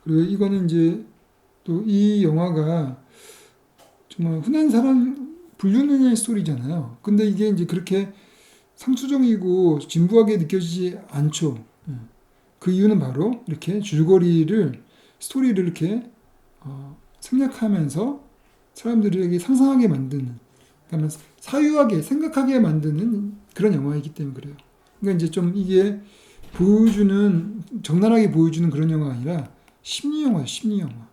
그리고 이거는 이제 또 이 영화가 정말 흔한 사람 불륜의 스토리잖아요. 근데 이게 이제 그렇게 상투적이고 진부하게 느껴지지 않죠. 그 이유는 바로 이렇게 줄거리를 스토리를 이렇게 생략하면서 사람들에게 상상하게 만드는, 그러니까 사유하게 생각하게 만드는 그런 영화이기 때문에 그래요. 그러니까 이제 좀 이게 보여주는 적나라하게 보여주는 그런 영화가 아니라 심리 영화예요. 심리 영화.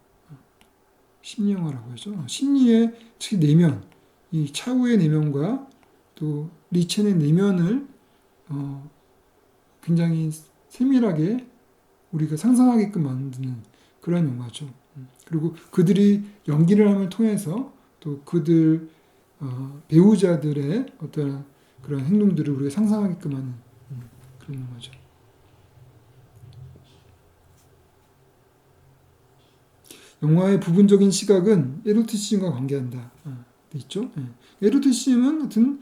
심리 영화라고 하죠. 심리의 특히 내면, 이 차우의 내면과 또 리첸의 내면을 굉장히 세밀하게 우리가 상상하게끔 만드는 그런 영화죠. 그리고 그들이 연기를 함을 통해서 또 그들 배우자들의 어떤 그런 행동들을 우리가 상상하게끔 하는 그런 영화죠. 영화의 부분적인 시각은 에로티시즘과 관계한다. 돼 있죠. 에로티시즘은 하여튼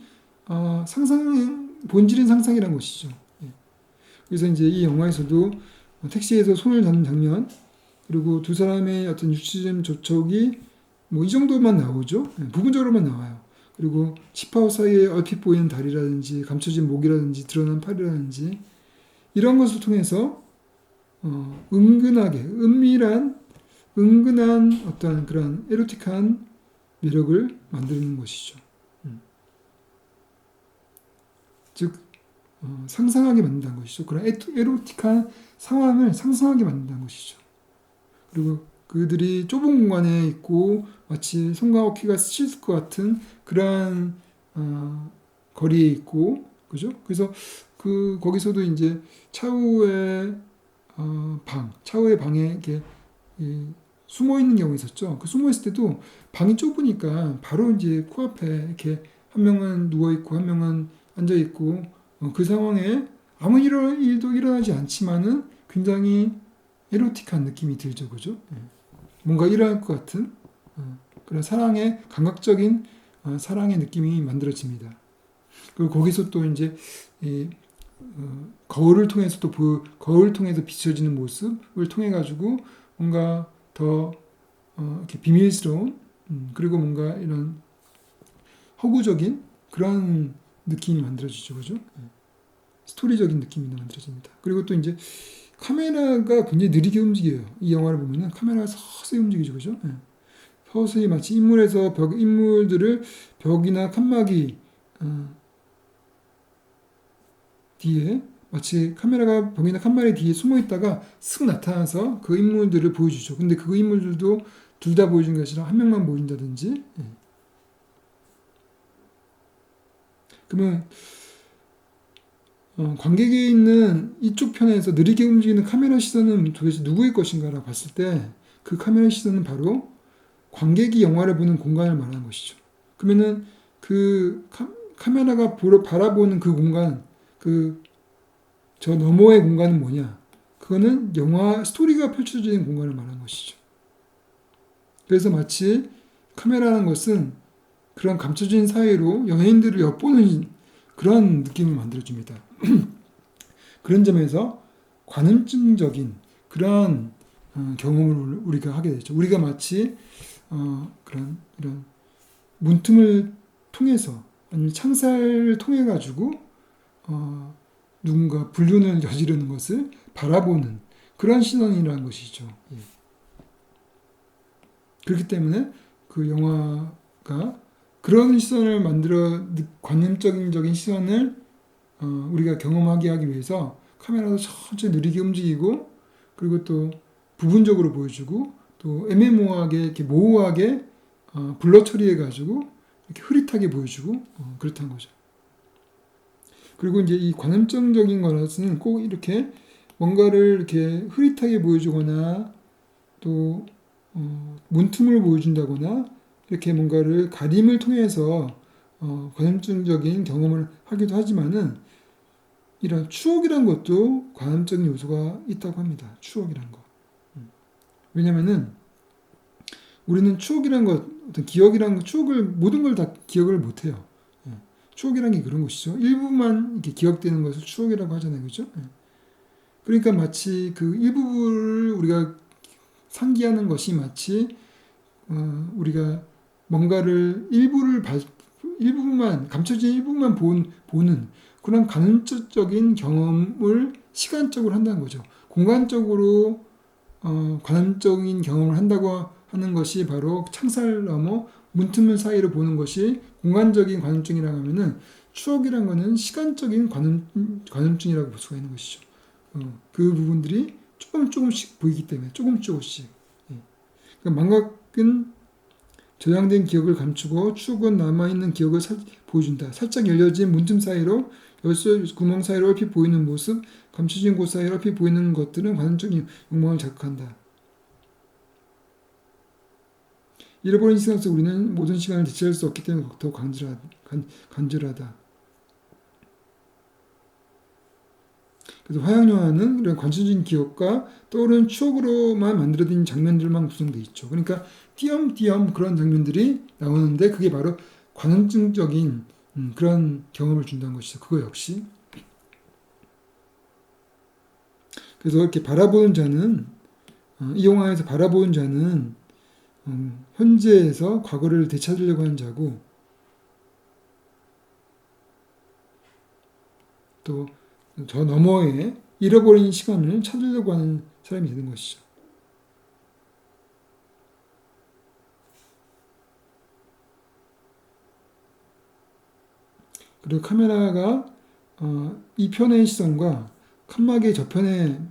상상 본질인 상상이라는 것이죠. 그래서 이제 이 영화에서도 택시에서 손을 잡는 장면, 그리고 두 사람의 어떤 유치적 접촉이 뭐 이 정도만 나오죠. 부분적으로만 나와요. 그리고 치파오 사이에 얼핏 보이는 다리라든지 감춰진 목이라든지 드러난 팔이라든지 이런 것을 통해서 은근하게 은근한 어떤 그런 에로틱한 매력을 만드는 것이죠. 즉 상상하게 만든다는 것이죠. 그런 에로틱한 상황을 상상하게 만든다는 것이죠. 그리고 그들이 좁은 공간에 있고 마치 손과 어깨가 스칠 것 같은 그러한 거리에 있고, 그죠? 그래서 그 거기서도 이제 차우의 차우의 방에 이렇게 숨어 있는 경우 있었죠. 그 숨어 있을 때도 방이 좁으니까 바로 이제 코앞에 이렇게 한 명은 누워 있고 한 명은 앉아 있고 그 상황에 아무 일도 일어나지 않지만은 굉장히 에로틱한 느낌이 들죠, 그죠? 뭔가 일어날 것 같은 그런 사랑의 감각적인 사랑의 느낌이 만들어집니다. 그리고 거기서 또 이제 이, 거울을 통해서 또 거울 통해서 비춰지는 모습을 통해 가지고 뭔가 더 이렇게 비밀스러운 그리고 뭔가 이런 허구적인 그런 느낌이 만들어지죠, 그죠? 스토리적인 느낌이 만들어집니다. 그리고 또 이제 카메라가 굉장히 느리게 움직여요. 이 영화를 보면은 카메라가 서서히 움직이죠, 그죠? 서서히 마치 인물들을 벽이나 칸막이 뒤에 마치 카메라가 벽이나 칸막이 뒤에 숨어 있다가 슥 나타나서 그 인물들을 보여주죠. 근데 그 인물들도 둘 다 보여주는 것이 아니라 한 명만 보인다든지. 그러면 관객에 있는 이쪽 편에서 느리게 움직이는 카메라 시선은 도대체 누구의 것인가라고 봤을 때 그 카메라 시선은 바로 관객이 영화를 보는 공간을 말하는 것이죠. 그러면은 그 카메라가 바라보는 그 공간, 그 저 너머의 공간은 뭐냐? 그거는 영화 스토리가 펼쳐지는 공간을 말하는 것이죠. 그래서 마치 카메라라는 것은 그런 감춰진 사이로 연예인들을 엿보는 그런 느낌을 만들어줍니다. 그런 점에서 관음증적인 그런 경험을 우리가 하게 되죠. 우리가 마치 그런 이런 문틈을 통해서 아니면 창살을 통해 가지고 누군가 불륜을 저지르는 것을 바라보는 그런 시선이라는 것이죠. 예. 그렇기 때문에 그 영화가 그런 시선을 만들어 관념적인 시선을 우리가 경험하게 하기 위해서 카메라도 천천히 느리게 움직이고 그리고 또 부분적으로 보여주고 또 애매모호하게 이렇게 모호하게 블러 처리해 가지고 이렇게 흐릿하게 보여주고 그렇다는 거죠. 그리고 이제 이 관음증적인 것은 꼭 이렇게 뭔가를 이렇게 흐릿하게 보여주거나 또 문틈을 보여준다거나 이렇게 뭔가를 가림을 통해서 관음증적인 경험을 하기도 하지만은 이런 추억이란 것도 관음적인 요소가 있다고 합니다. 추억이란 거. 왜냐면은 우리는 추억이란 것, 어떤 기억이란 것, 추억을 모든 걸 다 기억을 못 해요. 추억이란 게 그런 것이죠. 일부만 이렇게 기억되는 것을 추억이라고 하잖아요. 그죠? 그러니까 마치 그 일부를 우리가 상기하는 것이 마치 우리가 뭔가를 일부분만 감춰진 일부분만 보는 그런 간접적인 경험을 시간적으로 한다는 거죠. 공간적으로 관험적인 경험을 한다고 하는 것이 바로 창살 너머 문틈을 사이로 보는 것이 공간적인 관음증이라고 하면은 추억이란 것은 시간적인 관음증이라고 볼 수가 있는 것이죠. 그 부분들이 조금씩 보이기 때문에 조금씩. 예. 그러니까 망각은 저장된 기억을 감추고 추억은 남아있는 기억을 보여준다. 살짝 열려진 문틈 사이로 열쇠 구멍 사이로 얼핏 보이는 모습, 감춰진 곳 사이로 얼핏 보이는 것들은 관음적인 욕망을 자극한다. 잃어버린 시간 속 우리는 모든 시간을 대체할 수 없기 때문에 더 간절하다. 그래서 화양영화는 이런 관천적인 기억과 떠오르는 추억으로만 만들어진 장면들만 구성되어 있죠. 그러니까 띄엄띄엄 그런 장면들이 나오는데 그게 바로 관음증적인 그런 경험을 준다는 것이죠. 그거 역시. 그래서 이렇게 바라보는 자는 이 영화에서 바라보는 자는 현재에서 과거를 되찾으려고 하는 자고 또 저 너머에 잃어버린 시간을 찾으려고 하는 사람이 되는 것이죠. 그리고 카메라가 이 편의 시선과 칸막이의 저편의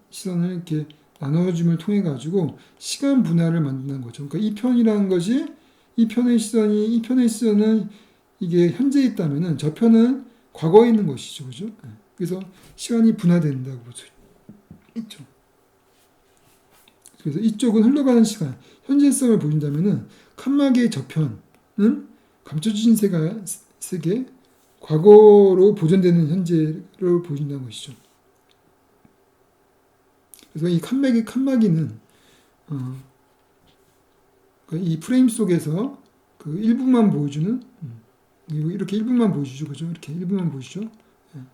시선을 이렇게 나눠줌을 통해 가지고 시간 분할을 만든다는 거죠. 그러니까 이 편이라는 것이 이 편의 시선은 이게 현재에 있다면은 저 편은 과거에 있는 것이죠, 그죠? 그래서 시간이 분화된다고 볼 수 있죠. 그래서 이쪽은 흘러가는 시간, 현재성을 보인다면은 칸막이의 저편은 감춰진 세계, 과거로 보존되는 현재를 보여준다는 것이죠. 그래서 이 칸막이는 이 프레임 속에서 그 일부만 보여주는 이렇게 일부만 보여주죠, 그죠? 이렇게 일부만 보여주죠.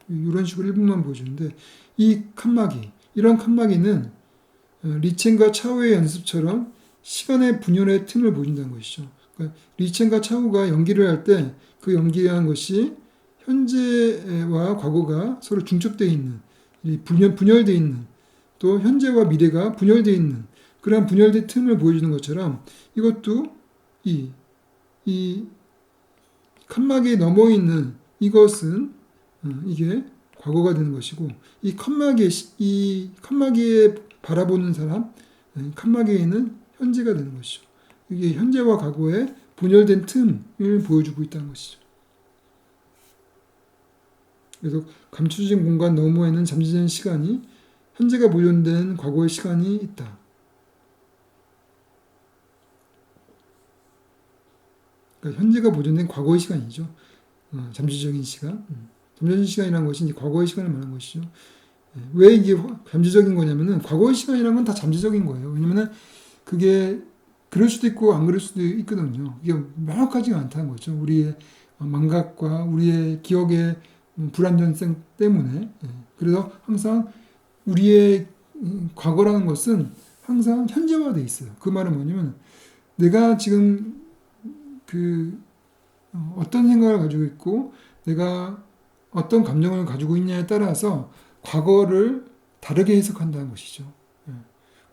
이런 식으로 일부만 보여주는데 이런 칸막이는 리첸과 차오의 연습처럼 시간의 분열의 틈을 보여준다는 것이죠. 그러니까 리첸과 차오가 연기를 할 때 그 연기한 것이 현재와 과거가 서로 중첩되어 있는 분열되어 있는 또 현재와 미래가 분열되어 있는 그런 분열된 틈을 보여주는 것처럼 이것도 이 칸막이에 넘어 있는 이것은 이게 과거가 되는 것이고 이 칸막이에 바라보는 사람 칸막이에 있는 현재가 되는 것이죠. 이게 현재와 과거의 분열된 틈을 보여주고 있다는 것이죠. 그래서 감춰진 공간 너머에는 잠재된 시간이 현재가 보존된 과거의 시간이 있다. 그러니까 현재가 보존된 과거의 시간이죠. 잠재적인 시간. 잠재적인 시간이라는 것이 이제 과거의 시간을 말하는 것이죠. 왜 이게 잠재적인 거냐면은 과거의 시간이라는 건 다 잠재적인 거예요. 왜냐면은 그게 그럴 수도 있고 안 그럴 수도 있거든요. 이게 명확하지가 않다는 거죠. 우리의 망각과 우리의 기억의 불완전성 때문에. 그래서 항상 우리의 과거라는 것은 항상 현재화되어 있어요. 그 말은 뭐냐면 내가 지금 어떤 생각을 가지고 있고 내가 어떤 감정을 가지고 있냐에 따라서 과거를 다르게 해석한다는 것이죠.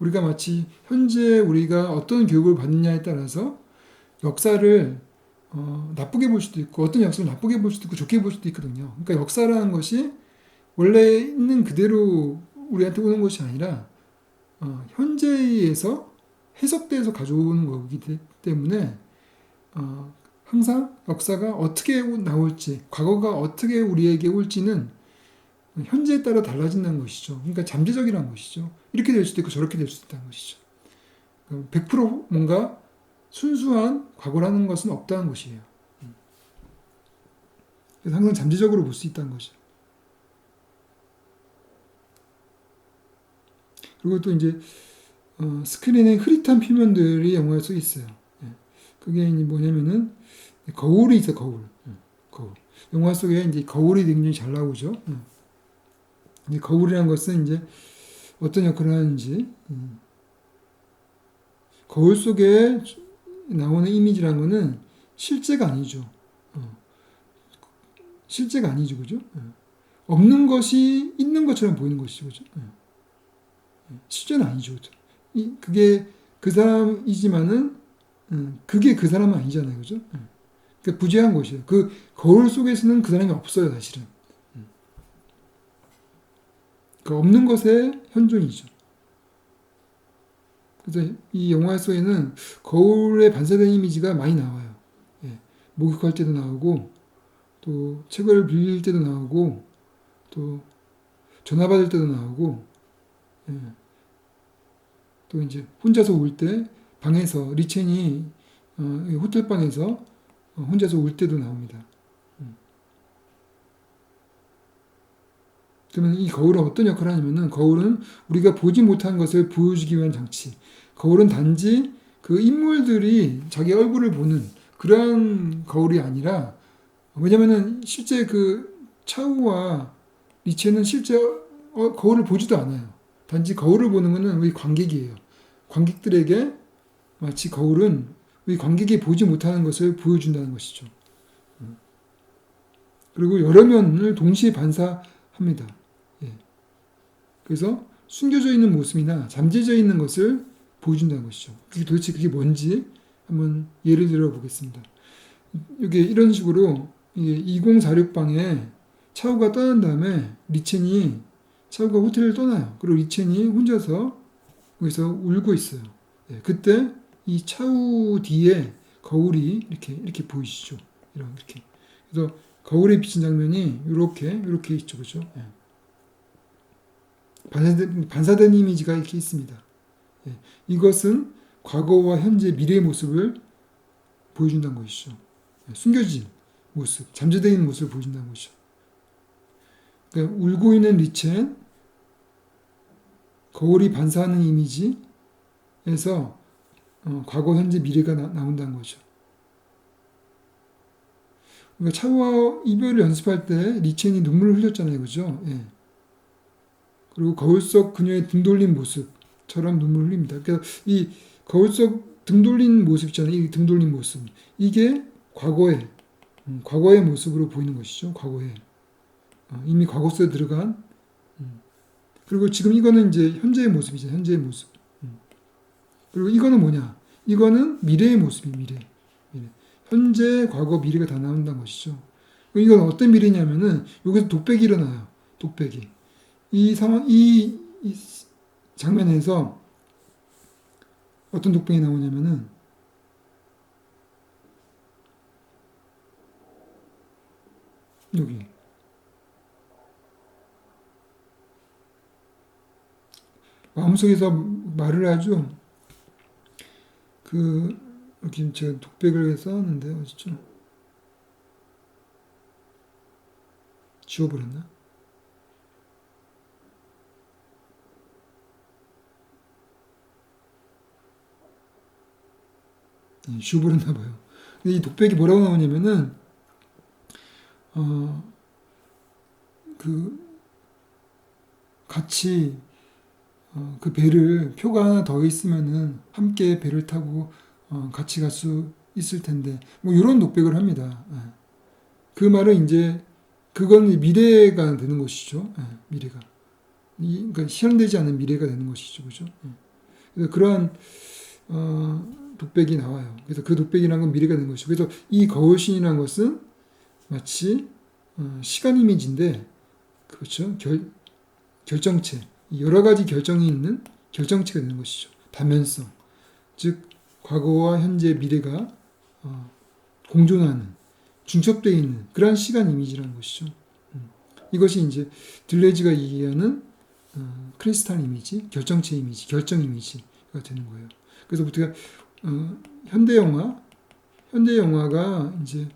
우리가 마치 현재 우리가 어떤 교육을 받느냐에 따라서 역사를 나쁘게 볼 수도 있고 어떤 역사를 나쁘게 볼 수도 있고 좋게 볼 수도 있거든요. 그러니까 역사라는 것이 원래 있는 그대로 우리한테 오는 것이 아니라 현재에서 해석돼서 가져오는 거기 때문에 항상 역사가 어떻게 나올지 과거가 어떻게 우리에게 올지는 현재에 따라 달라진다는 것이죠. 그러니까 잠재적이라는 것이죠. 이렇게 될 수도 있고 저렇게 될 수도 있다는 것이죠. 100% 뭔가 순수한 과거라는 것은 없다는 것이에요. 그래서 항상 잠재적으로 볼 수 있다는 것이죠. 그리고 또 이제 스크린에 흐릿한 표면들이 영화에 써 있어요. 그게 이제 뭐냐면은 거울이 있어 거울. 영화 속에 이제 거울이 굉장히 잘 나오죠. 이 거울이라는 것은 이제 어떤 역할을 하는지 거울 속에 나오는 이미지라는 거는 실제가 아니죠. 실제가 아니죠, 그죠? 없는 것이 있는 것처럼 보이는 것이죠, 그죠? 실제는 아니죠, 그죠? 그게 그 사람이지만은 그게 그 사람은 아니잖아요, 그죠? 그 부재한 것이에요. 그 거울 속에서는 그 사람이 없어요, 사실은. 그 없는 것의 현존이죠. 그래서 이 영화 속에는 거울에 반사된 이미지가 많이 나와요. 예. 목욕할 때도 나오고, 또 책을 빌릴 때도 나오고, 또 전화 받을 때도 나오고, 예. 또 이제 혼자서 울 때 방에서 리첸이 호텔 방에서 혼자서 울 때도 나옵니다. 그러면 이 거울은 어떤 역할을 하냐면은 거울은 우리가 보지 못한 것을 보여주기 위한 장치. 거울은 단지 그 인물들이 자기 얼굴을 보는 그런 거울이 아니라 왜냐면은 실제 그 차우와 리체는 실제 거울을 보지도 않아요. 단지 거울을 보는 것은 우리 관객이에요. 관객들에게 마치 거울은 우리 관객이 보지 못하는 것을 보여준다는 것이죠. 그리고 여러 면을 동시에 반사합니다. 예. 그래서 숨겨져 있는 모습이나 잠재져 있는 것을 보여준다는 것이죠. 그게 도대체 그게 뭔지 한번 예를 들어 보겠습니다. 이게 이런 식으로 2046방에 차우가 떠난 다음에 리첸이 차우가 호텔을 떠나요. 그리고 리첸이 혼자서 거기서 울고 있어요. 예. 그때 이 차우 뒤에 거울이 이렇게 보이시죠. 이렇게. 그래서 거울에 비친 장면이 이렇게 있죠, 그죠? 예. 반사된 이미지가 이렇게 있습니다. 예. 이것은 과거와 현재, 미래의 모습을 보여준다는 것이죠. 예. 숨겨진 모습, 잠재되어 있는 모습을 보여준다는 것이죠. 그러니까 울고 있는 리첸, 거울이 반사하는 이미지에서 과거, 현재, 미래가 나온다는 거죠. 그러니까 차우와 이별을 연습할 때 리첸이 눈물을 흘렸잖아요, 그죠? 예. 그리고 거울 속 그녀의 등 돌린 모습처럼 눈물을 흘립니다. 그러니까 이 거울 속 등 돌린 모습 있잖아요. 이 등 돌린 모습. 이게 과거의 모습으로 보이는 것이죠. 과거에. 이미 과거 속에 들어간. 그리고 지금 이거는 이제 현재의 모습이죠. 현재의 모습. 그리고 이거는 뭐냐? 이거는 미래의 모습이에요. 미래. 현재, 과거, 미래가 다 나온다는 것이죠. 이건 어떤 미래냐면은 여기서 독백이 일어나요. 독백이. 이 상황, 이 장면에서 어떤 독백이 나오냐면은 여기 마음속에서 말을 하죠. 여기 제가 독백을 써놨는데 어디죠? 지워버렸나? 지워버렸나 봐요. 근데 이 독백이 뭐라고 나오냐면은 같이 그 배를 표가 하나 더 있으면은 함께 배를 타고 같이 갈 수 있을 텐데 뭐 이런 독백을 합니다. 그 말은 이제 그건 미래가 되는 것이죠. 미래가 그러니까 실현되지 않은 미래가 되는 것이죠, 그죠? 그래서 그러한 독백이 나와요. 그래서 그 독백이라는 건 미래가 되는 것이죠. 그래서 이 거울신이라는 것은 마치 시간 이미지인데 그렇죠. 결정체 여러 가지 결정이 있는 결정체가 되는 것이죠. 다면성 즉 과거와 현재 미래가 공존하는 중첩되어 있는 그러한 시간 이미지라는 것이죠. 이것이 이제 들레즈가 얘기하는 크리스탈 이미지, 결정체 이미지, 결정 이미지가 되는 거예요. 그래서 우리가 현대 영화가 이제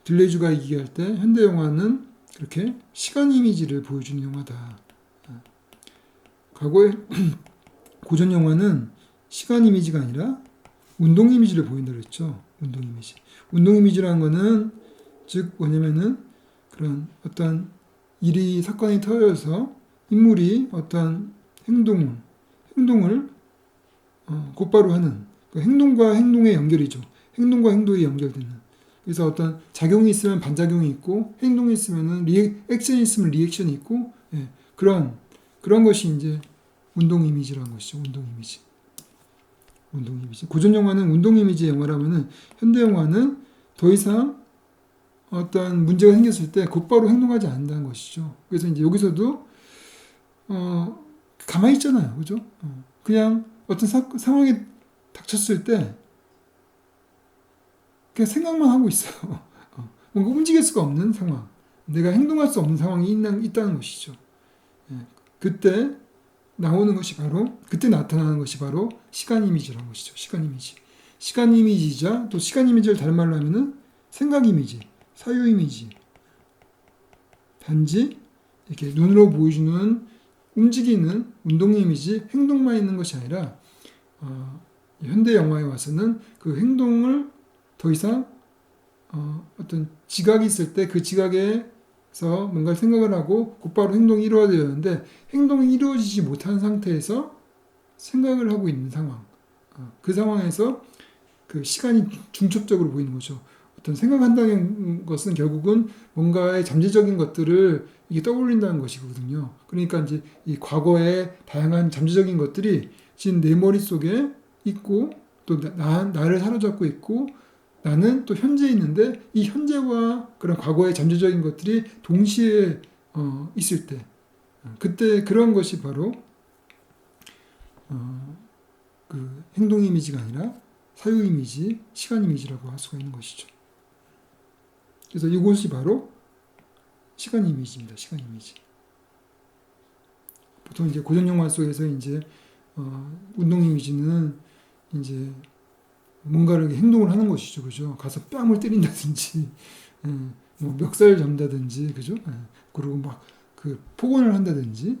들레즈가 얘기할 때 현대 영화는 그렇게 시간 이미지를 보여주는 영화다. 과거에 고전 영화는 시간 이미지가 아니라 운동 이미지를 보인다고 했죠. 운동 이미지. 운동 이미지라는 거는 즉 뭐냐면은 그런 어떤 사건이 터져서 인물이 어떤 행동을 곧바로 하는 그 행동과 행동의 연결이죠. 행동과 행동이 연결되는. 그래서 어떤 작용이 있으면 반작용이 있고 행동이 있으면은 액션이 있으면 리액션이 있고 예, 그런 것이 이제 운동 이미지라는 것이죠. 운동 이미지. 운동 이미지. 고전 영화는 운동 이미지 영화라면은 현대 영화는 더 이상 어떤 문제가 생겼을 때 곧바로 행동하지 않는다는 것이죠. 그래서 이제 여기서도 가만히 있잖아요, 그죠? 그냥 어떤 상황에 닥쳤을 때 그냥 생각만 하고 있어요. 뭔가 움직일 수가 없는 상황, 내가 행동할 수 없는 상황이 있다는 것이죠. 예, 그때 나오는 것이 바로 그때 나타나는 것이 바로 시간 이미지라는 것이죠. 시간 이미지. 시간 이미지자 또 시간 이미지를 다른 말로 하면은 생각 이미지, 사유 이미지. 단지 이렇게 눈으로 보여주는 움직이는 운동 이미지, 행동만 있는 것이 아니라 현대 영화에 와서는 그 행동을 더 이상 어떤 지각이 있을 때 그 지각에서 뭔가 생각을 하고 곧바로 행동이 이루어져야 되는데 행동이 이루어지지 못한 상태에서 생각을 하고 있는 상황. 그 상황에서 그 시간이 중첩적으로 보이는 거죠. 어떤 생각한다는 것은 결국은 뭔가의 잠재적인 것들을 이게 떠올린다는 것이거든요. 그러니까 이제 이 과거의 다양한 잠재적인 것들이 지금 내 머릿속에 있고 또 나를 사로잡고 있고 나는 또 현재에 있는데 이 현재와 그런 과거의 잠재적인 것들이 동시에 있을 때 그때 그런 것이 바로 그 행동 이미지가 아니라 사유 이미지, 시간 이미지라고 할 수가 있는 것이죠. 그래서 이것이 바로 시간 이미지입니다. 시간 이미지. 보통 이제 고전 영화 속에서 이제 운동 이미지는 이제 뭔가를 행동을 하는 것이죠, 그죠? 가서 뺨을 때린다든지, 뭐 멱살 잡는다든지, 그죠? 그리고 막 그 폭언을 한다든지,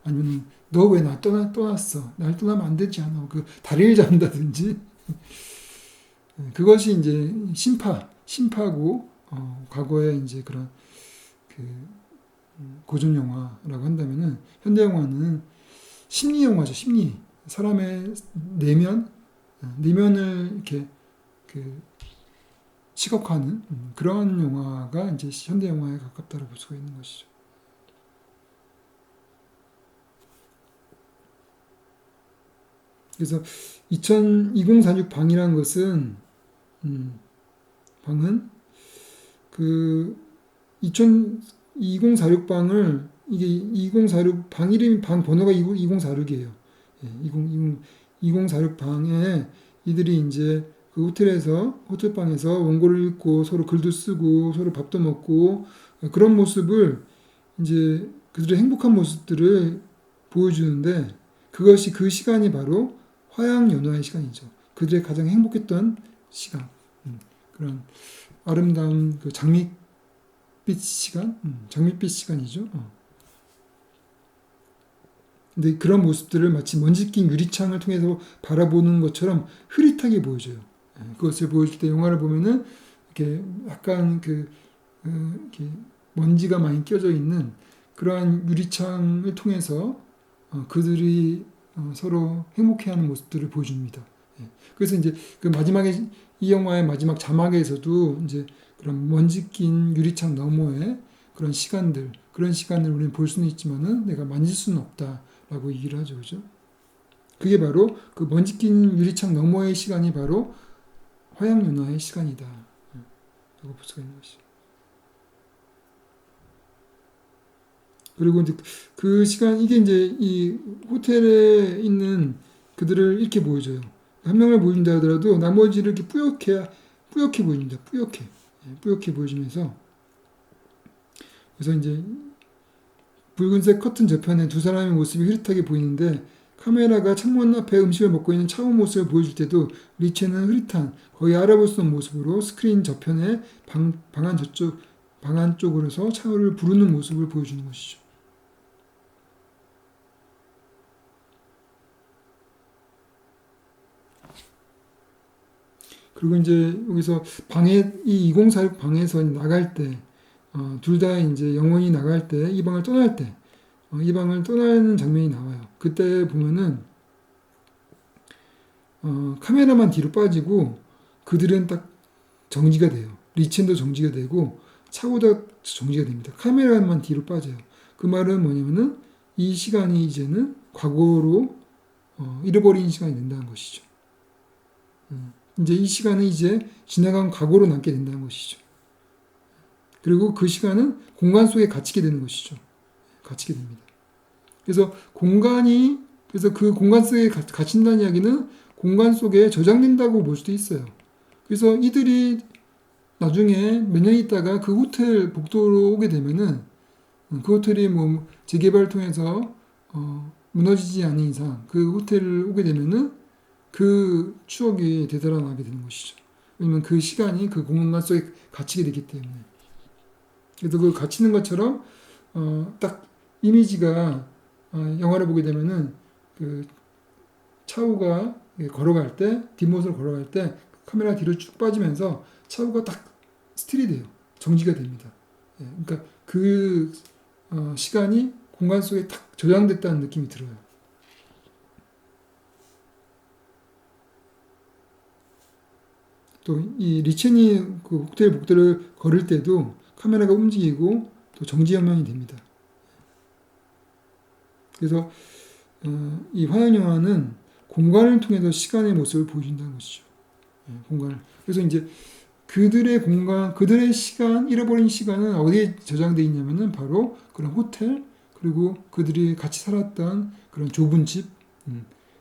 아니면 너 왜 나 떠났어? 날 떠나면 안 되지 않아? 그 다리를 잡는다든지, 그것이 이제 심파고 과거에 이제 그런 그 고전 영화라고 한다면은 현대 영화는 심리 영화죠. 심리 사람의 내면을 이렇게 그 시각화하는 그런 영화가 이제 현대 영화에 가깝다고 볼 수가 있는 것이죠. 그래서 2046 방이라는 것은 방은 그 2046 방을 이게 2046 방 이름이 방 번호가 2046이에요. 예, 2046 방에 이들이 이제 그 호텔방에서 원고를 읽고 서로 글도 쓰고 서로 밥도 먹고 그런 모습을 이제 그들의 행복한 모습들을 보여주는데 그것이 그 시간이 바로 화양연화의 시간이죠. 그들의 가장 행복했던 시간. 그런 아름다운 그 장밋빛 시간? 장밋빛 시간이죠. 근데 그런 모습들을 마치 먼지 낀 유리창을 통해서 바라보는 것처럼 흐릿하게 보여줘요. 그것을 보여줄 때 영화를 보면은 이렇게 약간 이렇게 먼지가 많이 껴져 있는 그러한 유리창을 통해서 그들이 서로 행복해하는 모습들을 보여줍니다. 그래서 이제 그 마지막에 이 영화의 마지막 자막에서도 이제 그런 먼지 낀 유리창 너머에 그런 시간을 우리는 볼 수는 있지만은 내가 만질 수는 없다라고 얘기를 하죠, 그죠? 그게 바로 그 먼지 낀 유리창 너머의 시간이 바로 화양연화의 시간이다. 라고 볼 수가 있는 것이죠. 그리고 이제 그 시간, 이게 이제 이 호텔에 있는 그들을 이렇게 보여줘요. 한 명을 보여준다 하더라도 나머지를 이렇게 뿌옇게 보여줍니다. 뿌옇게 보여주면서. 그래서 이제 붉은색 커튼 저편에 두 사람의 모습이 흐릿하게 보이는데 카메라가 창문 앞에 음식을 먹고 있는 차우 모습을 보여줄 때도 리체는 흐릿한 거의 알아볼 수 없는 모습으로 스크린 저편에 방 안쪽으로서 차우를 부르는 모습을 보여주는 것이죠. 그리고 이제 여기서 이 2046 방에서 나갈 때, 둘 다 이제 영혼이 나갈 때, 이 방을 떠날 때, 이 방을 떠나는 장면이 나와요. 그때 보면은, 카메라만 뒤로 빠지고 그들은 딱 정지가 돼요. 리첸도 정지가 되고 차우도 정지가 됩니다. 카메라만 뒤로 빠져요. 그 말은 뭐냐면은 이 시간이 이제는 과거로 잃어버린 시간이 된다는 것이죠. 이제 이 시간은 이제 지나간 과거로 남게 된다는 것이죠. 그리고 그 시간은 공간 속에 갇히게 되는 것이죠. 갇히게 됩니다. 그래서 그 공간 속에 갇힌다는 이야기는 공간 속에 저장된다고 볼 수도 있어요. 그래서 이들이 나중에 몇 년 있다가 그 호텔 복도로 오게 되면은 그 호텔이 뭐 재개발 통해서 무너지지 않는 이상 그 호텔을 오게 되면은 그 추억이 되살아나게 되는 것이죠. 왜냐면 그 시간이 그 공간 속에 갇히게 되기 때문에. 그래서 그 갇히는 것처럼 딱 이미지가 영화를 보게 되면은 그 차우가 걸어갈 때 뒷모습을 걸어갈 때 카메라 뒤로 쭉 빠지면서 차우가 딱 스틸이 돼요. 정지가 됩니다. 그러니까 그 시간이 공간 속에 딱 저장됐다는 느낌이 들어요. 또 이 리첸이 그 호텔 복도를 걸을 때도 카메라가 움직이고 또 정지 화면이 됩니다. 그래서 이 화양 영화는 공간을 통해서 시간의 모습을 보여준다는 것이죠. 공간을. 그래서 이제 그들의 공간, 그들의 시간, 잃어버린 시간은 어디에 저장되어 있냐면은 바로 그런 호텔, 그리고 그들이 같이 살았던 그런 좁은 집,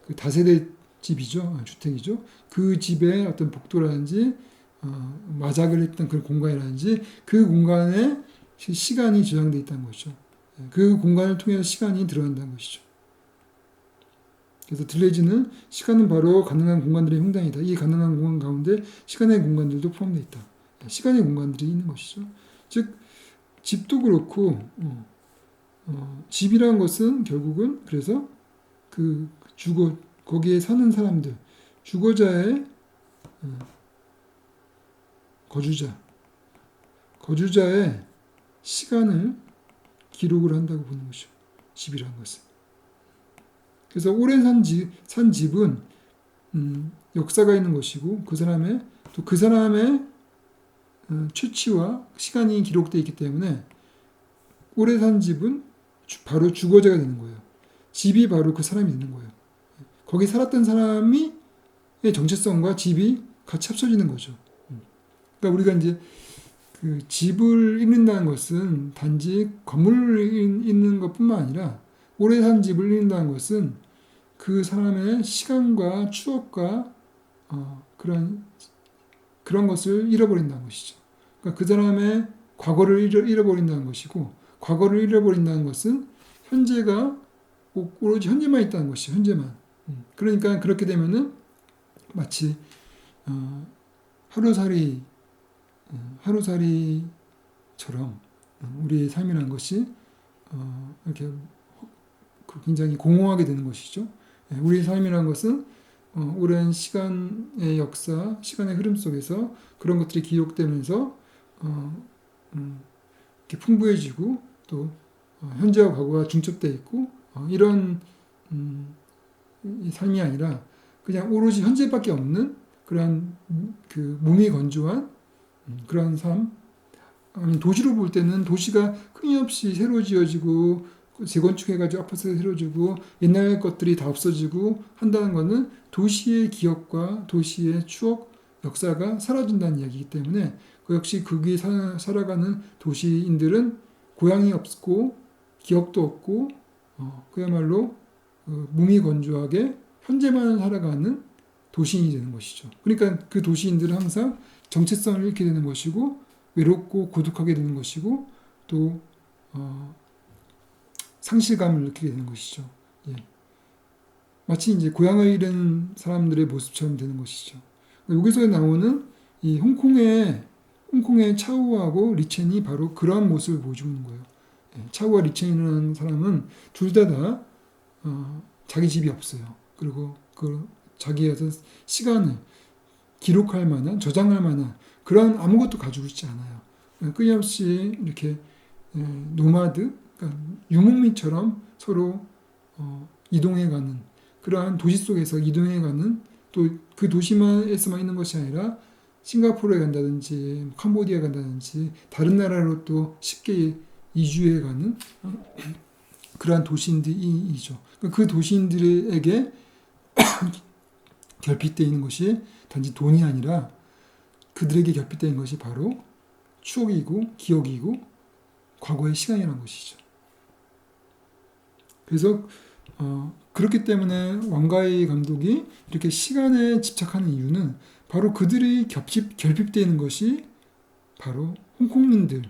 그 다세대 집이죠. 주택이죠. 그 집의 어떤 복도라든지, 마작을 했던 그 공간이라든지, 그 공간에 시간이 저장되어 있다는 것이죠. 그 공간을 통해서 시간이 드러난다는 것이죠. 그래서 들레즈는 시간은 바로 가능한 공간들의 형상이다. 이 가능한 공간 가운데 시간의 공간들도 포함되어 있다. 시간의 공간들이 있는 것이죠. 즉 집도 그렇고 집이라는 것은 결국은 그래서 그 거기에 사는 사람들 주거자의 거주자의 시간을 기록을 한다고 보는 것이죠. 집이라는 것은. 그래서 오래 산 집은 역사가 있는 것이고 그 사람의 취치와 시간이 기록되어 있기 때문에 오래 산 집은 바로 주거자가 되는 거예요. 집이 바로 그 사람이 되는 거예요. 거기 살았던 사람의 정체성과 집이 같이 합쳐지는 거죠. 그러니까 우리가 이제 그 집을 잃는다는 것은 단지 건물을 잃는 것뿐만 아니라 오래 산 집을 잃는다는 것은 그 사람의 시간과 추억과 그런 것을 잃어버린다는 것이죠. 그러니까 그 사람의 과거를 잃어버린다는 것이고, 과거를 잃어버린다는 것은 현재가 오로지 현재만 있다는 것이죠. 현재만. 그러니까 그렇게 되면은 마치 하루살이처럼 우리의 삶이라는 것이 이렇게 굉장히 공허하게 되는 것이죠. 우리의 삶이라는 것은 오랜 시간의 역사, 시간의 흐름 속에서 그런 것들이 기록되면서 이렇게 풍부해지고 또 현재와 과거가 중첩되어 있고 이런 이 삶이 아니라 그냥 오로지 현재밖에 없는 그런 그 무미건조한 그런 삶. 아니 도시로 볼 때는 도시가 끊임없이 새로 지어지고 재건축해가지고 아파트가 새로 지고 옛날 것들이 다 없어지고 한다는 것은 도시의 기억과 도시의 추억, 역사가 사라진다는 이야기이기 때문에 그 역시 거기 살아가는 도시인들은 고향이 없고 기억도 없고 그야말로 무미건조하게 현재만 살아가는 도시인이 되는 것이죠. 그러니까 그 도시인들은 항상 정체성을 잃게 되는 것이고 외롭고 고독하게 되는 것이고 또 상실감을 느끼게 되는 것이죠. 예. 마치 이제 고향을 잃은 사람들의 모습처럼 되는 것이죠. 여기서 나오는 이 홍콩의 차우하고 리첸이 바로 그러한 모습을 보여주고 있는 거예요. 예. 차우와 리첸이라는 사람은 둘 다 자기 집이 없어요. 그리고 그 자기의 어떤 시간을 기록할 만한, 저장할 만한 그런 아무것도 가지고 있지 않아요. 끊임없이 이렇게 노마드, 그러니까 유목민처럼 서로 이동해가는 그러한 도시 속에서 이동해가는 또 그 도시만에서만 있는 것이 아니라 싱가포르에 간다든지 캄보디아에 간다든지 다른 나라로 또 쉽게 이주해 가는 그러한 도시인들이죠. 그 도시인들에게 결핍되어 있는 것이 단지 돈이 아니라 그들에게 결핍되어 있는 것이 바로 추억이고 기억이고 과거의 시간이라는 것이죠. 그래서 그렇기 때문에 왕가의 감독이 이렇게 시간에 집착하는 이유는 바로 그들이 결핍되는 것이 바로 홍콩민들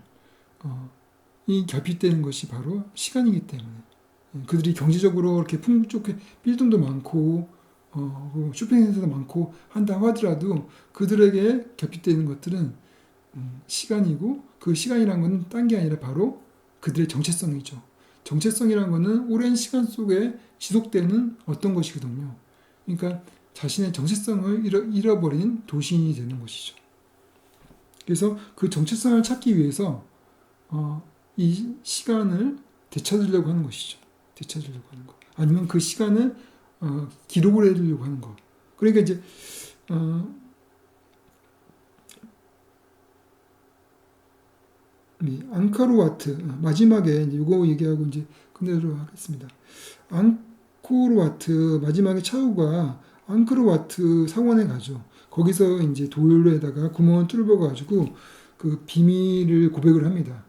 이 결핍되는 것이 바로 시간이기 때문에 그들이 경제적으로 이렇게 풍족해 빌딩도 많고 쇼핑센터도 많고 한다 하더라도 그들에게 결핍되는 것들은 시간이고 그 시간이란 건 딴 게 아니라 바로 그들의 정체성이죠. 정체성이란 거는 오랜 시간 속에 지속되는 어떤 것이거든요. 그러니까 자신의 정체성을 잃어버린 도시인이 되는 것이죠. 그래서 그 정체성을 찾기 위해서 이 시간을 되찾으려고 하는 것이죠. 되찾으려고 하는 것. 아니면 그 시간을 기록을 해두려고 하는 것. 그러니까 이제 앙코르와트 마지막에 이거 얘기하고 이제 끝내도록 하겠습니다. 앙코르와트 마지막에 차우가 앙코르와트 사원에 가죠. 거기서 이제 돌에다가 구멍을 뚫어 가지고 그 비밀을 고백을 합니다.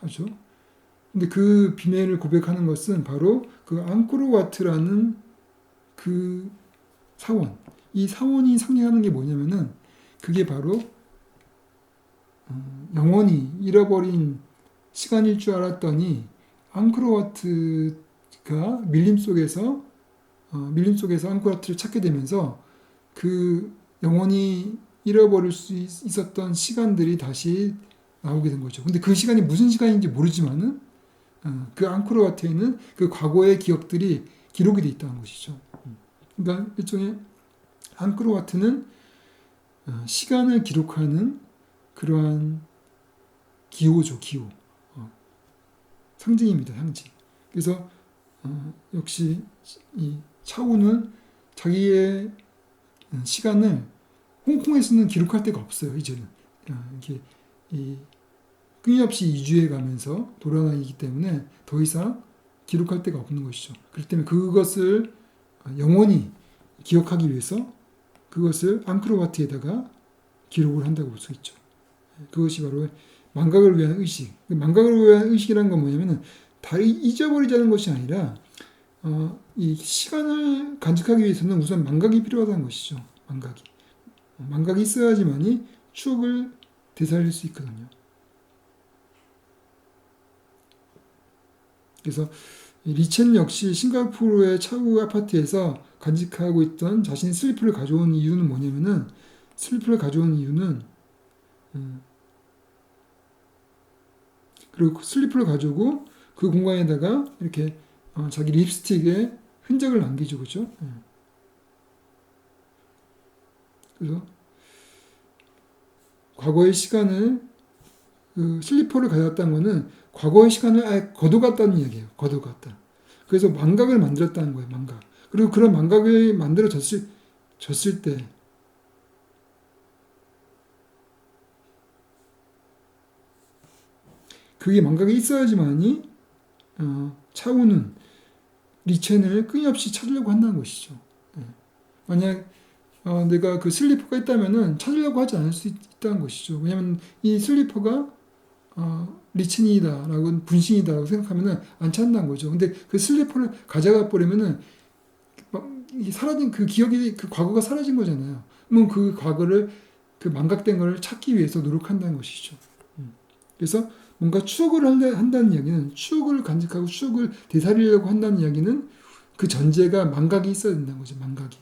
하죠. 근데 그 비밀을 고백하는 것은 바로 그 앙코르와트라는 그 사원. 이 사원이 상징하는 게 뭐냐면은 그게 바로 영원히 잃어버린 시간일 줄 알았더니 앙코르와트가 밀림 속에서 앙코르와트를 찾게 되면서 그 영원히 잃어버릴 수 있었던 시간들이 다시 나오게 된 거죠. 근데 그 시간이 무슨 시간인지 모르지만은 그 앙코르와트에는 그 과거의 기억들이 기록이 돼 있다는 것이죠. 그러니까 일종의 앙코르와트는 시간을 기록하는 그러한 기호죠, 기호. 상징입니다, 상징. 그래서 역시 이 차우는 자기의 시간을 홍콩에서는 기록할 데가 없어요, 이제는. 이렇게 끊임없이 이주해 가면서 돌아다니기 때문에 더 이상 기록할 데가 없는 것이죠. 그렇기 때문에 그것을 영원히 기억하기 위해서 그것을 앙코르와트에다가 기록을 한다고 볼 수 있죠. 그것이 바로 망각을 위한 의식. 망각을 위한 의식이라는 건 뭐냐면은 다 잊어버리자는 것이 아니라 이 시간을 간직하기 위해서는 우선 망각이 필요하다는 것이죠. 망각이 있어야지만이 추억을 되살릴 수 있거든요. 그래서 리첸 역시 싱가포르의 차우 아파트에서 간직하고 있던 자신의 슬리퍼를 가져온 이유는 뭐냐면은 그리고 슬리퍼를 가지고 그 공간에다가 이렇게 자기 립스틱에 흔적을 남기죠, 그죠? 그래서 과거의 시간을 그 슬리퍼를 가져왔다는 것은 과거의 시간을 아예 걷어갔다는 이야기예요. 걷어갔다. 그래서 망각을 만들었다는 거예요. 망각. 그리고 그런 망각을 만들어졌을 때 그게 망각이 있어야지만이 차우는 리첸을 끊임없이 찾으려고 한다는 것이죠. 만약 내가 그 슬리퍼가 있다면은 찾으려고 하지 않을 수 있다는 것이죠. 왜냐하면 이 슬리퍼가 리첸이다라고 분신이다라고 생각하면은 안 찾는다는 거죠. 근데 그 슬리퍼를 가져가 버리면은 사라진 그 기억이 그 과거가 사라진 거잖아요. 그러면 그 과거를 그 망각된 걸 찾기 위해서 노력한다는 것이죠. 그래서 뭔가 추억을 한다는 이야기는 추억을 간직하고 추억을 되살리려고 한다는 이야기는 그 전제가 망각이 있어야 된다는 거죠. 망각이.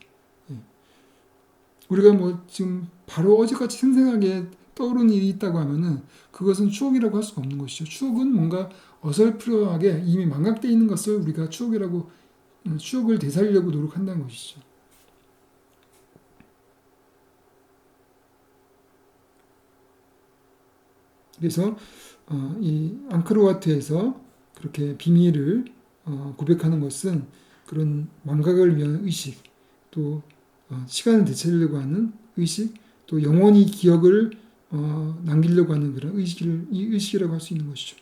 우리가 뭐 지금 바로 어제같이 생생하게 떠오르는 일이 있다고 하면은 그것은 추억이라고 할 수가 없는 것이죠. 추억은 뭔가 어설프하게 이미 망각되어 있는 것을 우리가 추억을 되살리려고 노력한다는 것이죠. 그래서 이 앙코르와트에서 그렇게 비밀을 고백하는 것은 그런 망각을 위한 의식, 또 시간을 되찾으려고 하는 의식, 또 영원히 기억을 남기려고 하는 그런 이 의식이라고 할 수 있는 것이죠.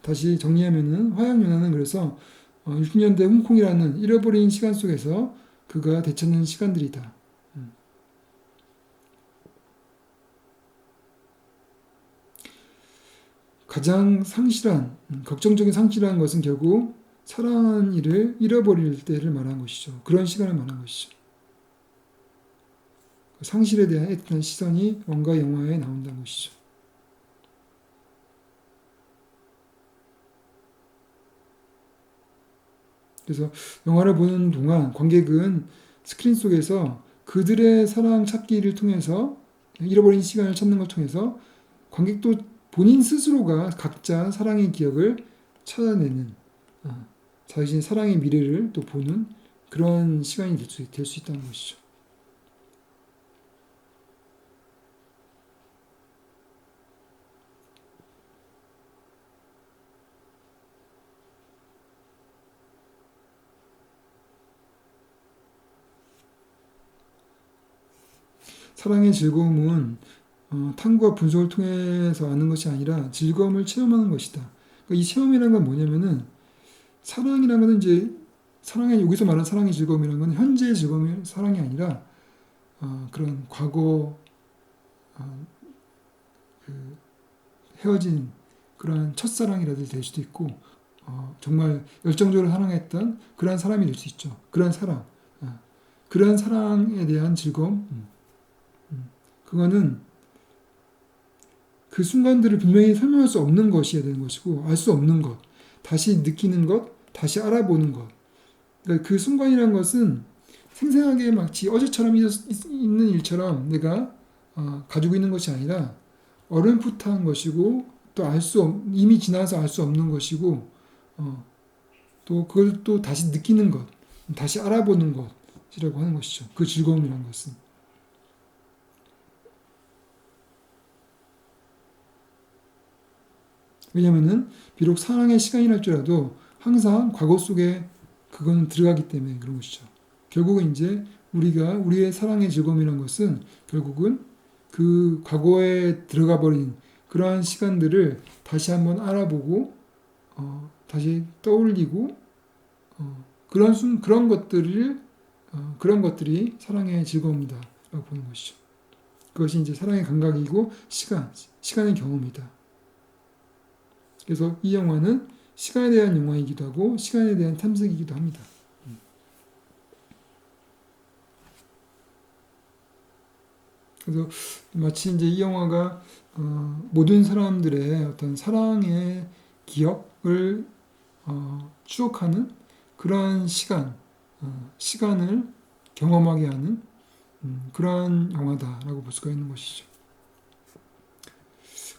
다시 정리하면은 화양연화는 그래서 60년대 홍콩이라는 잃어버린 시간 속에서 그가 되찾는 시간들이다. 가장 걱정적인 상실한 것은 결국 사랑하는 이를 잃어버릴 때를 말하는 것이죠. 그런 시간을 말하는 것이죠. 상실에 대한 애틋한 시선이 원과 영화에 나온다는 것이죠. 그래서 영화를 보는 동안 관객은 스크린 속에서 그들의 사랑 찾기를 통해서 잃어버린 시간을 찾는 걸 통해서 관객도 본인 스스로가 각자 사랑의 기억을 찾아내는 자신의 사랑의 미래를 또 보는 그런 시간이 될 수 있다는 것이죠. 사랑의 즐거움은 탐구와 분석을 통해서 아는 것이 아니라 즐거움을 체험하는 것이다. 그러니까 이 체험이라는 건 뭐냐면은 사랑이라는 것은 이제 여기서 말하는 사랑의 즐거움이라는 건 현재의 사랑이 아니라 그런 과거 그 헤어진 그런 첫사랑이라도 될 수도 있고 정말 열정적으로 사랑했던 그런 사람이 될 수 있죠. 그런 사랑. 그런 사랑에 대한 즐거움. 그거는 그 순간들을 분명히 설명할 수 없는 것이어야 되는 것이고 알 수 없는 것. 다시 느끼는 것. 다시 알아보는 것. 그러니까 그 순간이라는 것은 생생하게 마치 어제처럼 있는 일처럼 내가 가지고 있는 것이 아니라 어렴풋한 것이고 또 이미 지나서 알 수 없는 것이고 또 그걸 또 다시 느끼는 것, 다시 알아보는 것이라고 하는 것이죠. 그 즐거움이라는 것은. 왜냐면은 비록 사랑의 시간이랄지라도 항상 과거 속에 그거는 들어가기 때문에 그런 것이죠. 결국은 이제 우리의 사랑의 즐거움이라는 것은 결국은 그 과거에 들어가 버린 그러한 시간들을 다시 한번 알아보고 다시 떠올리고 그런 것들이 사랑의 즐거움이다라고 보는 것이죠. 그것이 이제 사랑의 감각이고 시간의 경험이다. 그래서 이 영화는 시간에 대한 영화이기도 하고 시간에 대한 탐색이기도 합니다. 그래서 마치 이제 이 영화가 모든 사람들의 어떤 사랑의 기억을 추억하는 그러한 시간을 경험하게 하는 그러한 영화다라고 볼 수가 있는 것이죠.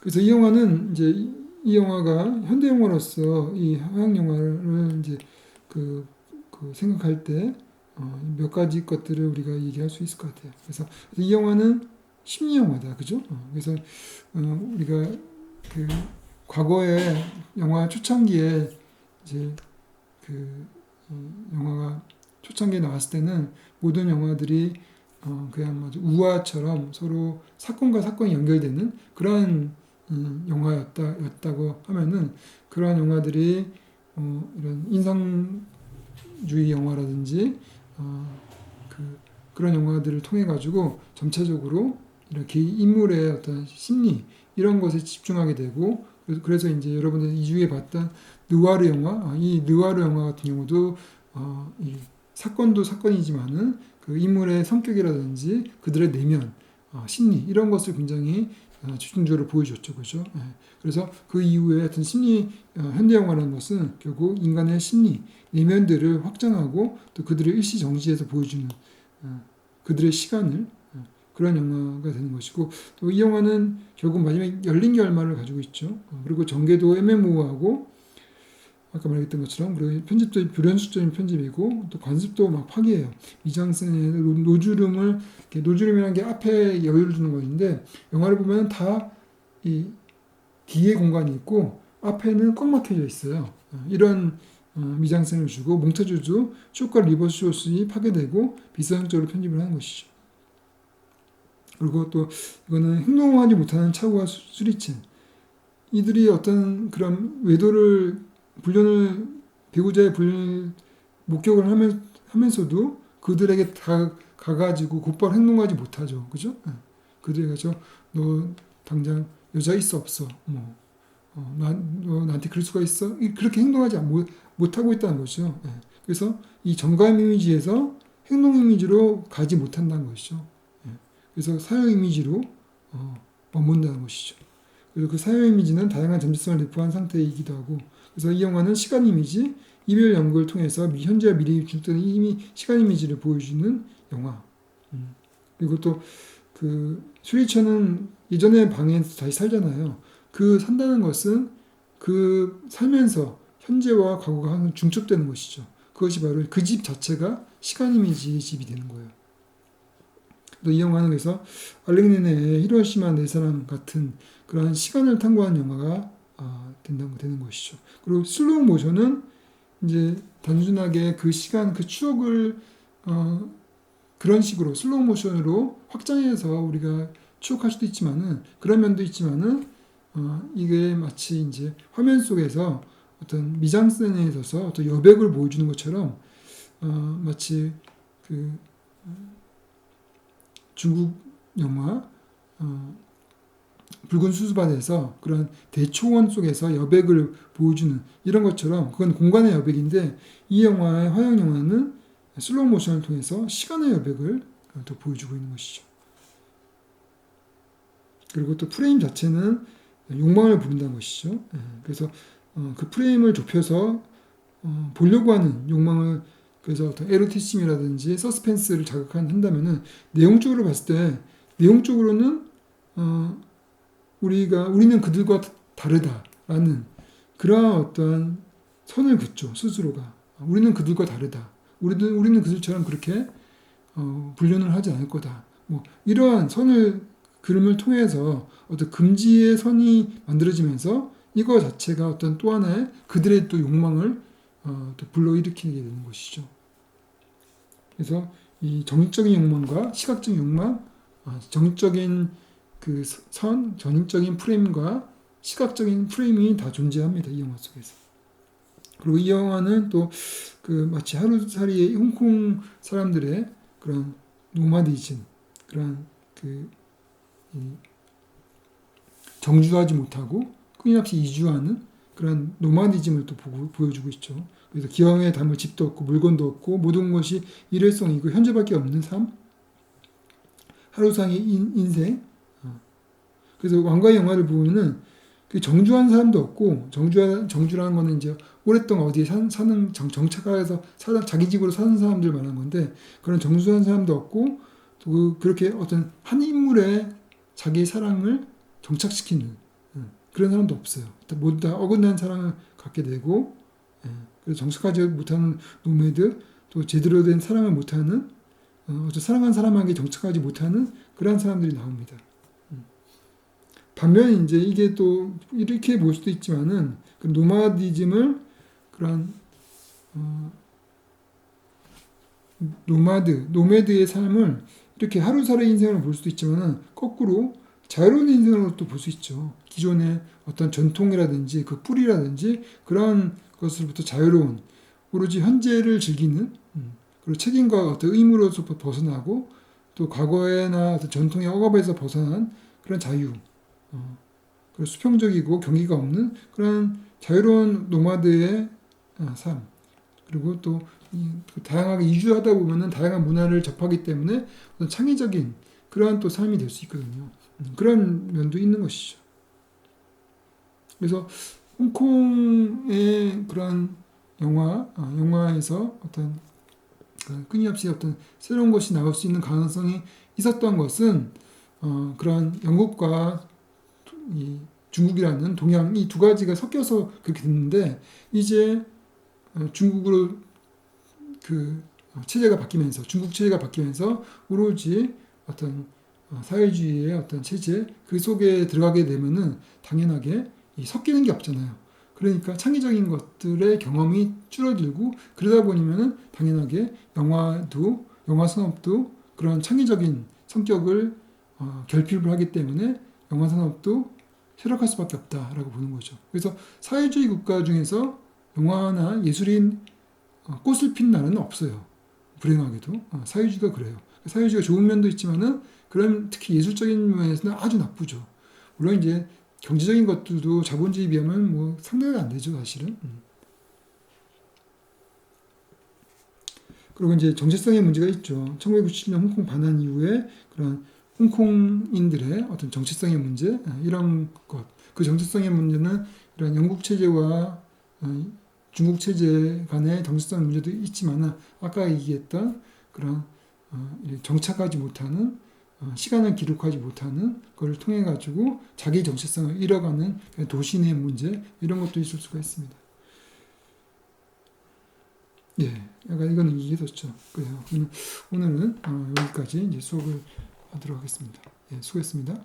그래서 이 영화는 이제 이 영화가 현대 영화로서 이 서양 영화를 이제 그 생각할 때 몇 가지 것들을 우리가 얘기할 수 있을 것 같아요. 그래서 이 영화는 심리 영화다, 그죠? 그래서 우리가 그 과거에 영화 초창기에 이제 그 영화가 초창기에 나왔을 때는 모든 영화들이 그냥 아주 우화처럼 서로 사건과 사건이 연결되는 그런 영화였다고 하면은 그러한 영화들이 이런 인상주의 영화라든지 그런 영화들을 통해 가지고 점차적으로 이렇게 인물의 어떤 심리 이런 것에 집중하게 되고 그래서 이제 여러분들 이주에 봤던 느와르 영화 이 느와르 영화 같은 경우도 이 사건도 사건이지만은 그 인물의 성격이라든지 그들의 내면 심리 이런 것을 굉장히 집중적으로 보여줬죠, 그렇죠? 그래서 그 이후에 하여튼 심리 현대 영화라는 것은 결국 인간의 심리 내면들을 확장하고 또 그들의 일시 정지에서 보여주는 그들의 시간을 그런 영화가 되는 것이고 또 이 영화는 결국 마지막에 열린 결말을 가지고 있죠. 그리고 전개도 애매모호하고 아까 말했던 것처럼 그리고 편집도 불연속적인 편집이고 또 관습도 막 파기해요. 미장센의 노주름을 노주름이라는 게 앞에 여유를 주는 것인데 영화를 보면 다 이 뒤에 공간이 있고 앞에는 꽉 막혀져 있어요. 이런 미장센을 주고 몽타주도 숏과 리버스 숏이 파괴되고 비상적으로 편집을 하는 것이죠. 그리고 또 이거는 행동하지 못하는 차고와 수리체 이들이 어떤 그런 외도를 불륜을 배우자의 불륜 목격을 하면서도 그들에게 다 가가지고 곧바로 행동하지 못하죠. 그죠? 그들에게 너 당장 여자 있어 없어? 너 나한테 그럴 수가 있어? 그렇게 행동하지 못하고 있다는 거죠. 그래서 이 정감 이미지에서 행동 이미지로 가지 못한다는 것이죠. 그래서 사유 이미지로 머문다는 것이죠. 그리고 그 사유 이미지는 다양한 잠재성을 내포한 상태이기도 하고 그래서 이 영화는 시간 이미지, 이별 연극을 통해서 현재와 미래에 주된 이미 시간 이미지를 보여주는 영화. 그리고 또 그 슈리처는 예전에 방에서 다시 살잖아요. 그 산다는 것은 그 살면서 현재와 과거가 항상 중첩되는 것이죠. 그것이 바로 그 집 자체가 시간 이미지의 집이 되는 거예요. 또 이 영화는 그래서 알렉네네의 히로시마 네 사람 같은 그러한 시간을 탐구하는 영화가 되는 것이죠. 그리고 슬로우 모션은 이제 단순하게 그 시간, 그 추억을 그런 식으로 슬로우 모션으로 확장해서 우리가 추억할 수도 있지만은 그런 면도 있지만은 이게 마치 이제 화면 속에서 어떤 미장센에 있어서 어떤 여백을 보여주는 것처럼 마치 그 중국 영화 붉은 수수밭에서 그런 대초원 속에서 여백을 보여주는 이런 것처럼 그건 공간의 여백인데 이 영화의 화양 영화는 슬로우 모션을 통해서 시간의 여백을 또 보여주고 있는 것이죠. 그리고 또 프레임 자체는 욕망을 부른다는 것이죠. 그래서 그 프레임을 좁혀서 보려고 하는 욕망을 그래서 어떤 에로티즘이라든지 서스펜스를 자극한다면은 내용적으로 봤을 때 내용적으로는 우리는 그들과 다르다라는 그러한 어떠한 선을 긋죠. 스스로가 우리는 그들과 다르다. 우리는 그들처럼 그렇게 불륜을 하지 않을 거다. 뭐 이러한 선을 그림을 통해서 어떤 금지의 선이 만들어지면서 이거 자체가 어떤 또 하나의 그들의 또 욕망을 또 불러일으키게 되는 것이죠. 그래서 이 정적인 욕망과 시각적인 욕망, 정적인 그 전적인 프레임과 시각적인 프레임이 다 존재합니다. 이 영화 속에서. 그리고 이 영화는 또 그 마치 하루살이의 홍콩 사람들의 그런 노마디즘, 그런 그 정주하지 못하고 끊임없이 이주하는 그런 노마디즘을 또 보여주고 있죠. 그래서 기왕에 담을 집도 없고 물건도 없고 모든 것이 일회성이고 현재밖에 없는 삶, 하루상의 인생. 그래서 왕가의 영화를 보면은 그 정주한 사람도 없고 정주라는 거는 이제 오랫동안 어디에 사는 정착해서 자기 집으로 사는 사람들 말하는 건데 그런 정주한 사람도 없고 또 그렇게 어떤 한 인물에 자기의 사랑을 정착시키는 그런 사람도 없어요. 모두 다 어긋난 사랑을 갖게 되고 그래서 정착하지 못하는 노매드 또 제대로 된 사랑을 못하는 어떤 사랑한 사람에게 정착하지 못하는 그러한 사람들이 나옵니다. 반면에 이제 이게 또 이렇게 볼 수도 있지만은 그 노마디즘을 그런 노매드의 삶을 이렇게 하루살이 인생으로 볼 수도 있지만은 거꾸로 자유로운 인생으로 또 볼 수 있죠. 기존의 어떤 전통이라든지 그 뿌리라든지 그런 것으로부터 자유로운 오로지 현재를 즐기는 그리고 책임과 어떤 의무로서 벗어나고 또 과거에나 어떤 전통의 억압에서 벗어난 그런 자유 그리고 수평적이고 경기가 없는 그런 자유로운 노마드의 삶 그리고 또 다양하게 이주하다 보면은 다양한 문화를 접하기 때문에 어떤 창의적인 그러한 또 삶이 될 수 있거든요. 그런 면도 있는 것이죠. 그래서 홍콩의 그런 영화에서 어떤 끊임없이 어떤 새로운 것이 나올 수 있는 가능성이 있었던 것은 그런 영국과 이 중국이라는 동양 이 두 가지가 섞여서 그렇게 됐는데 이제 중국으로 그 체제가 바뀌면서 중국 체제가 바뀌면서 오로지 어떤 사회주의의 어떤 체제 그 속에 들어가게 되면은 당연하게 이 섞이는 게 없잖아요. 그러니까 창의적인 것들의 경험이 줄어들고 그러다 보면은 당연하게 영화도 영화 산업도 그런 창의적인 성격을 결핍을 하기 때문에 영화 산업도 쇠락할 수밖에 없다라고 보는 거죠. 그래서 사회주의 국가 중에서 영화나 예술이 꽃을 핀 나라는 없어요. 불행하게도 사회주의가 그래요. 사회주의가 좋은 면도 있지만은 그런 특히 예술적인 면에서는 아주 나쁘죠. 물론 이제 경제적인 것들도 자본주의에 비하면 뭐 상대가 안 되죠, 사실은. 그리고 이제 정체성의 문제가 있죠. 1997년 홍콩 반환 이후에 그런 홍콩인들의 어떤 정체성의 문제 이런 것. 그 정체성의 문제는 이런 영국 체제와 중국 체제 간의 정체성 문제도 있지만 아까 얘기했던 그런 정착하지 못하는 시간을 기록하지 못하는 걸 통해 가지고 자기 정체성을 잃어가는 도시 내 문제 이런 것도 있을 수가 있습니다. 예, 약간 이거는 이해됐죠. 그래요. 오늘은 여기까지 이제 수업을 하도록 하겠습니다. 예, 수고했습니다.